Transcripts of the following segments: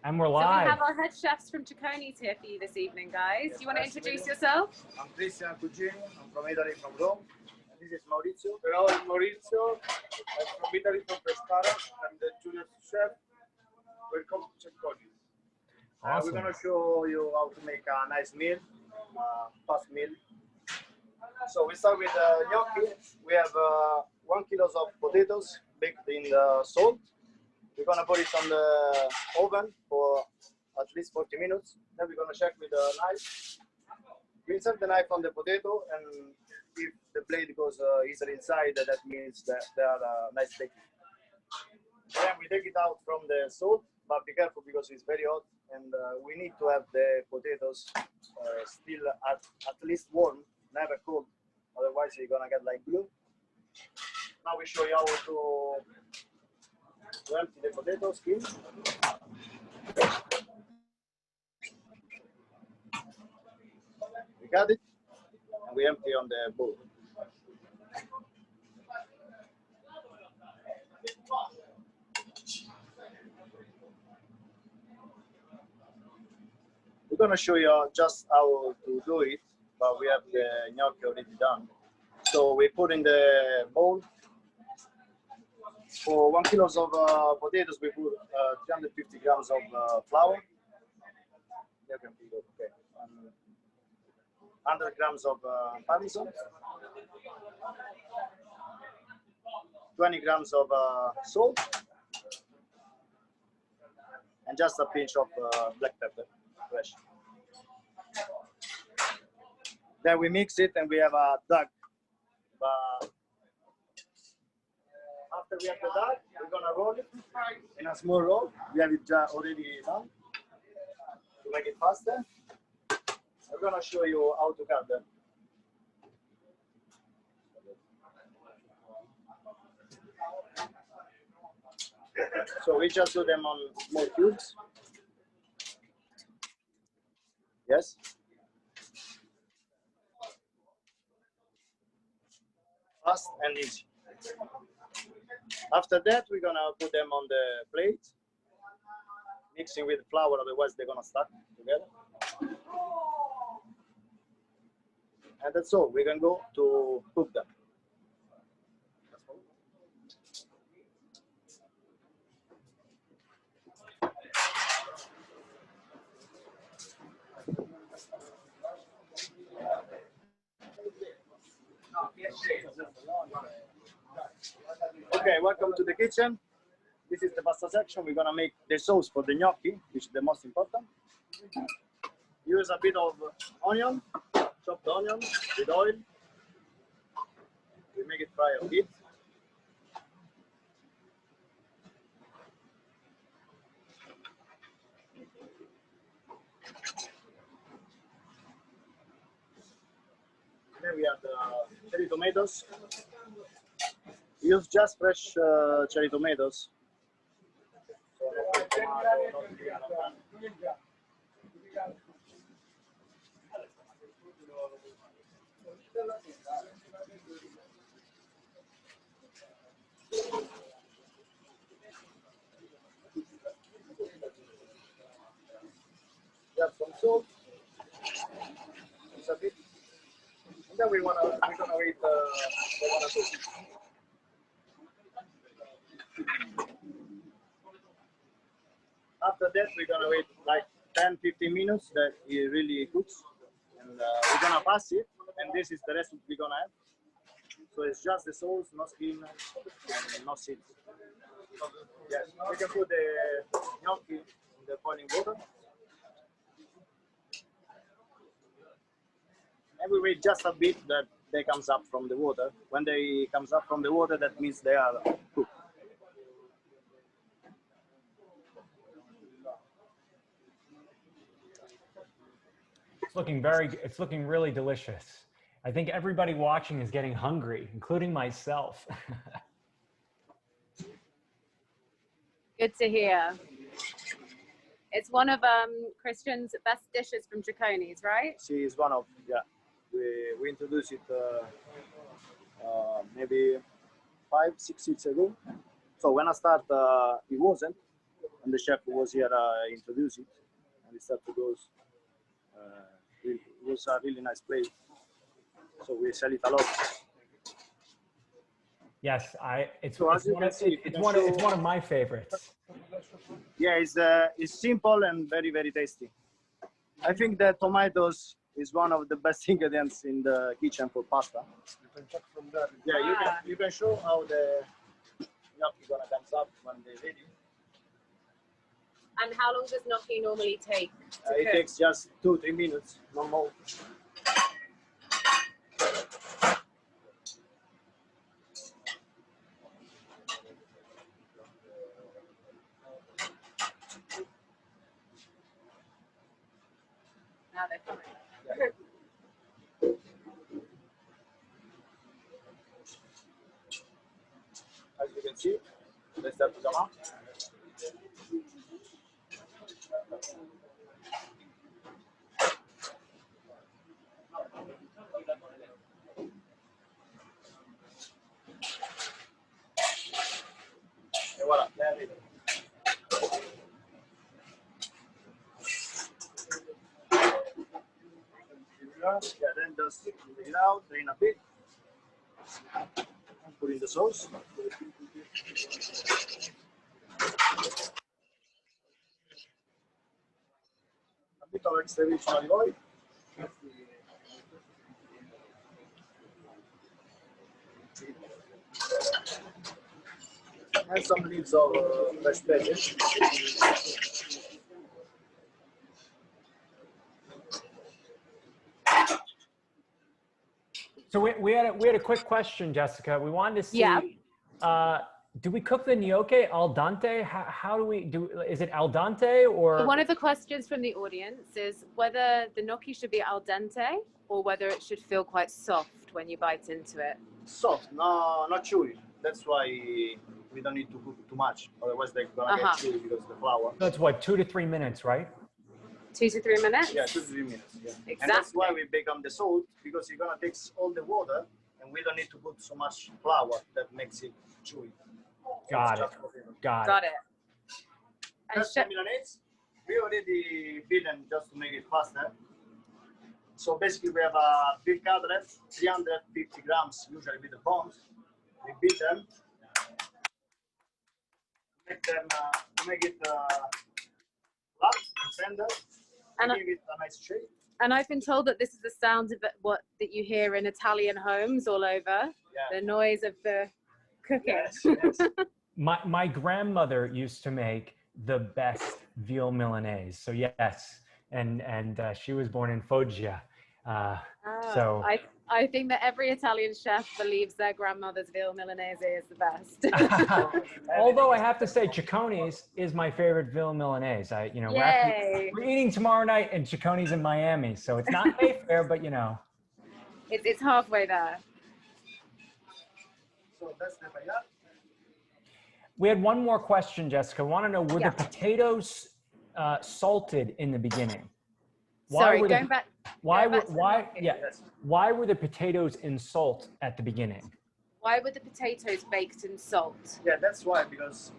And we're live. So we have our head chefs from Cecconi's here for you this evening, guys. Yes, do you want to nice introduce to meet yourself? I'm Christian Cugini. I'm from Italy, from Rome. And this is Maurizio. Hello, I'm Maurizio. I'm from Italy, from Pescara. I'm the junior chef. Welcome to Cecconi. Awesome. We're going to show you how to make a nice meal, fast meal. So we start with gnocchi. We have 1 kilo of potatoes baked in salt. We're going to put it on the oven for at least 40 minutes. Then we're going to check with a knife. We insert the knife on the potato, and if the blade goes easily inside, that means that they are nice baked. Then we take it out from the salt, but be careful because it's very hot, and we need to have the potatoes still at least warm, never cold. Otherwise, you're gonna get like glue. Now we show you how to empty the potato skin. We got it, and we empty on the bowl. We're gonna show you just how to do it, but we have the gnocchi already done. So we put in the bowl. For 1 kilo of potatoes, we put 350 grams of flour. Okay. 100 grams of parmesan, 20 grams of salt, and just a pinch of black pepper, fresh. Then we mix it, and we have a duck. After we have the duck, we're gonna roll it in a small roll. We have it already done to make it faster. I'm gonna show you how to cut them. So we just do them on small cubes. Yes. Fast and easy. After that, we're gonna put them on the plate, mixing with flour, otherwise they're gonna stuck together. And that's all. We can go to cook them. Okay, welcome to the kitchen. This is the pasta section. We're gonna make the sauce for the gnocchi, which is the most important. Use a bit of onion, chopped onion with oil. We make it fry a bit. Then we have the cherry tomatoes. Use just fresh cherry tomatoes. So no tomato, no tomato. Just some salt. Just a bit. And then we're gonna wait they wanna cook. After that, we're gonna wait like 10-15 minutes that it really cooks, and we're gonna pass it. And this is the recipe we're gonna have. So it's just the sauce, no skin, and no seeds. Yes, we can put the gnocchi in the boiling water. And we wait just a bit that they comes up from the water. When they comes up from the water, that means they are cooked. It's looking really delicious. I think everybody watching is getting hungry, including myself. Good to hear. It's one of Christian's best dishes from Cecconi's, right? She is one of, yeah. We introduced it maybe 5-6 weeks ago. So when I started, it wasn't. and the chef who was here introduced it, and we started to go. It was a really nice place, so we sell it a lot. Yes, it's So as you can see, it's one of my favorites. Yeah, it's simple and very, very tasty. I think that tomatoes is one of the best ingredients in the kitchen for pasta. You can check from there. Yeah, you can show how the gnocchi gonna comes up when they're ready. And how long does gnocchi normally take to It cook? takes just 2-3 minutes, no more. Now they're coming. As you can see, they start to come up. And voila, they're ready. Yeah, then just take it out, drain a bit, and put in the sauce. A bit of extra virgin olive oil. And some leaves of fresh veggies. So we had a quick question, Jessica. We wanted to see. Yeah. Do we cook the gnocchi al dente? How do we do? Is it al dente or? One of the questions from the audience is whether the gnocchi should be al dente or whether it should feel quite soft when you bite into it. Soft, no, not chewy. That's why we don't need to cook too much. Otherwise, they're gonna get chewy because of the flour. That's what, 2 to 3 minutes, right? 2 to 3 minutes? Yeah, 2 to 3 minutes. Yeah. Exactly. And that's why we bake on the salt, because you're gonna take all the water, and we don't need to put so much flour that makes it chewy. Got it. Got Got it. And That's the milanese. We already beaten just to make it faster. So basically, we have a big cutlet, 350 grams, usually with the bones. We beat them, make it flat and tender, And give it a nice shape. And I've been told that this is the sound of what that you hear in Italian homes all over. Yeah. The noise of the cooking. Yes, yes. My grandmother used to make the best veal milanese. So yes, and she was born in Foggia. So I think that every Italian chef believes their grandmother's veal milanese is the best. although I have to say Cecconi's is my favorite veal milanese. We're eating tomorrow night and Cecconi's in Miami, so it's not Mayfair, but it's halfway there. So that's the paella. We had one more question, Jessica. I want to know, were the potatoes salted in the beginning? Why were the potatoes in salt at the beginning? Why were the potatoes baked in salt? Yeah, that's why, because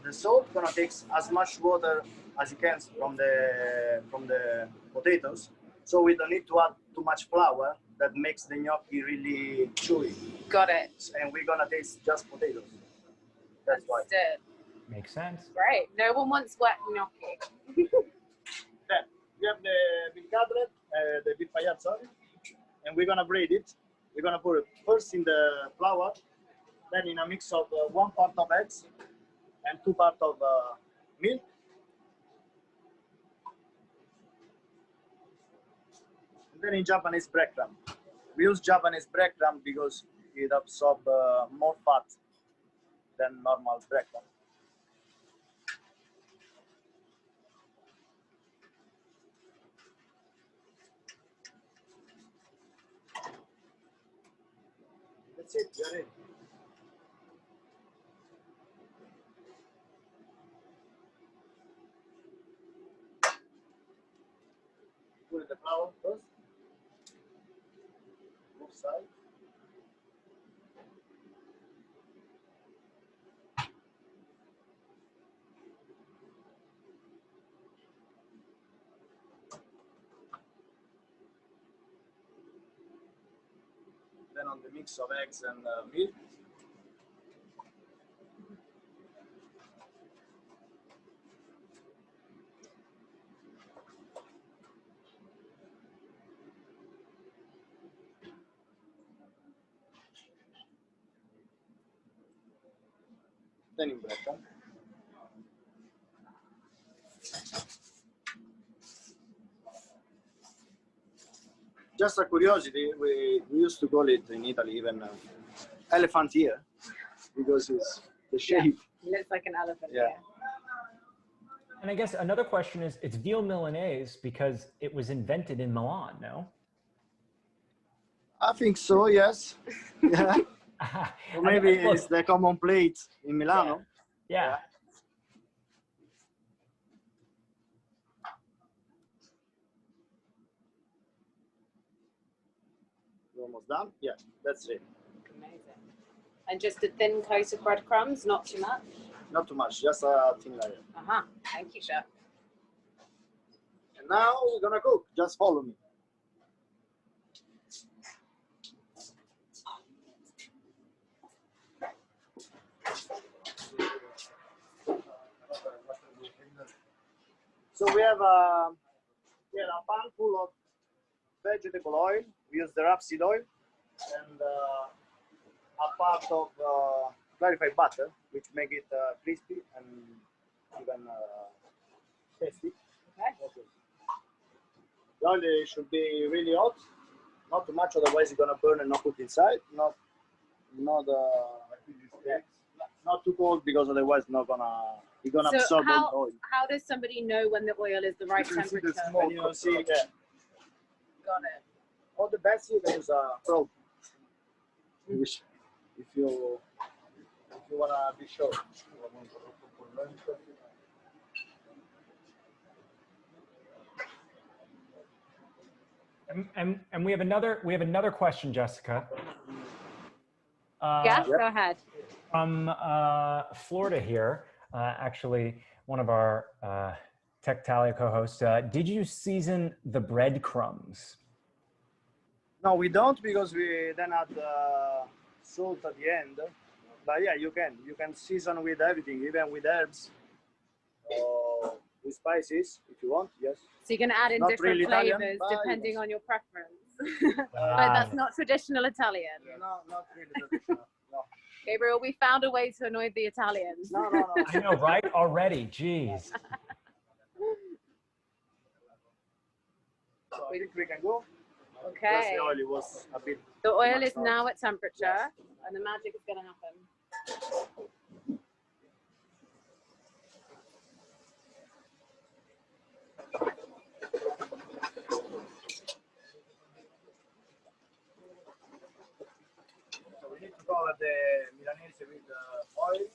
the salt gonna take as much water as it can from the potatoes, so we don't need to add too much flour that makes the gnocchi really chewy. Got it. And we're gonna taste just potatoes. That's why. Understood. Makes sense. Great. No one wants wet gnocchi. Then we have the beef cutlet, the beef paella, sorry, and we're gonna braid it. We're gonna put it first in the flour, then in a mix of 1 part of eggs and 2 parts of milk. And then in Japanese breadcrumb. We use Japanese breadcrumb because it absorbs more fat than normal breadcrumb. That's it, you're ready. Put in the flour first. Both sides. on the mix of eggs and milk. Then in bread. Just a curiosity, we used to call it in Italy even elephant ear because it's the shape. Yeah, it looks like an elephant. Yeah. And I guess another question is, it's veal Milanese because it was invented in Milan, no? I think so, yes. Yeah. Or maybe it's the common plate in Milano. Yeah. We're almost done. Yeah, that's it. Amazing. And just a thin coat of breadcrumbs, not too much? Not too much, just a thin layer. Uh-huh. Thank you, chef. And now we're gonna cook. Just follow me. So we have a pan full of vegetable oil. We use the rapeseed oil and a part of clarified butter, which make it crispy and even tasty. Okay. The oil should be really hot, not too much, otherwise it's gonna burn and not cook inside. Not too cold because otherwise it's gonna absorb all the oil. How does somebody know when the oil is the right temperature? When you see, Got it. or the best you can use a probe. If you wanna be sure. And we have another question, Jessica. Yeah, go ahead. From Florida here, actually one of our Tectalia co-hosts. Did you season the breadcrumbs? No, we don't because we then add salt at the end. But yeah, you can season with everything, even with herbs or with spices if you want. Yes. So you can add in Not different really Italian, flavors but depending yes. on your preference. But that's not traditional Italian. No, not really traditional. No. Gabriel, we found a way to annoy the Italians. No. I know, right? Already, jeez. So I think we can go. Okay. The oil was a bit. The oil is now at temperature, and the magic is going to happen. So we need to cover the milanese with oil.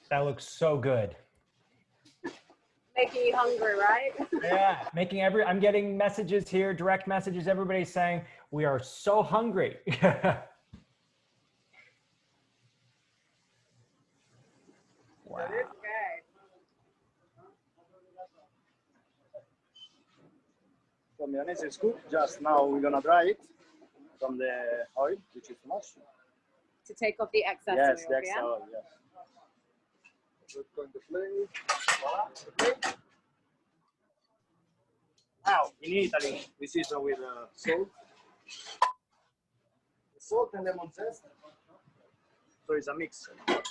That looks so good. Making you hungry, right? Yeah, I'm getting messages here, direct messages, everybody's saying, we are so hungry. Wow. Okay. So milanese is cooked. Just now we're gonna dry it from the oil, which is too much. To take off the excess Yes, oil, the extra yeah? oil. Yes. Just going to plate. Voila, the plate. Now, in Italy, we season with salt. Salt and lemon zest. So it's a mix. Lemon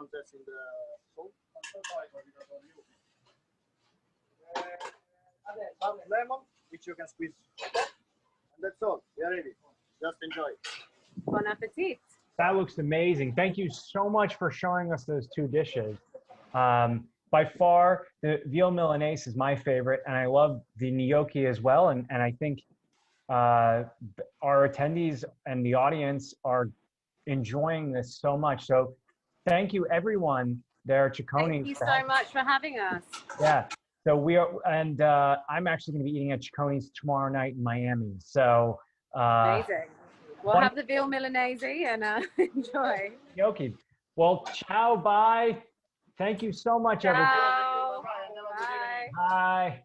zest in the salt. Some lemon, which you can squeeze. And that's all. We are ready. Just enjoy. Bon appetit. That looks amazing. Thank you so much for showing us those two dishes. By far, the veal Milanese is my favorite, and I love the gnocchi as well. And I think our attendees and the audience are enjoying this so much. So thank you, everyone, there at Cecconi's. Thank you so much for having us. Yeah. So we are, and I'm actually going to be eating at Cecconi's tomorrow night in Miami. So amazing. We'll have the veal milanese and enjoy. Gnocchi. Well, ciao, bye. Thank you so much, everybody. Ciao. Bye. Bye.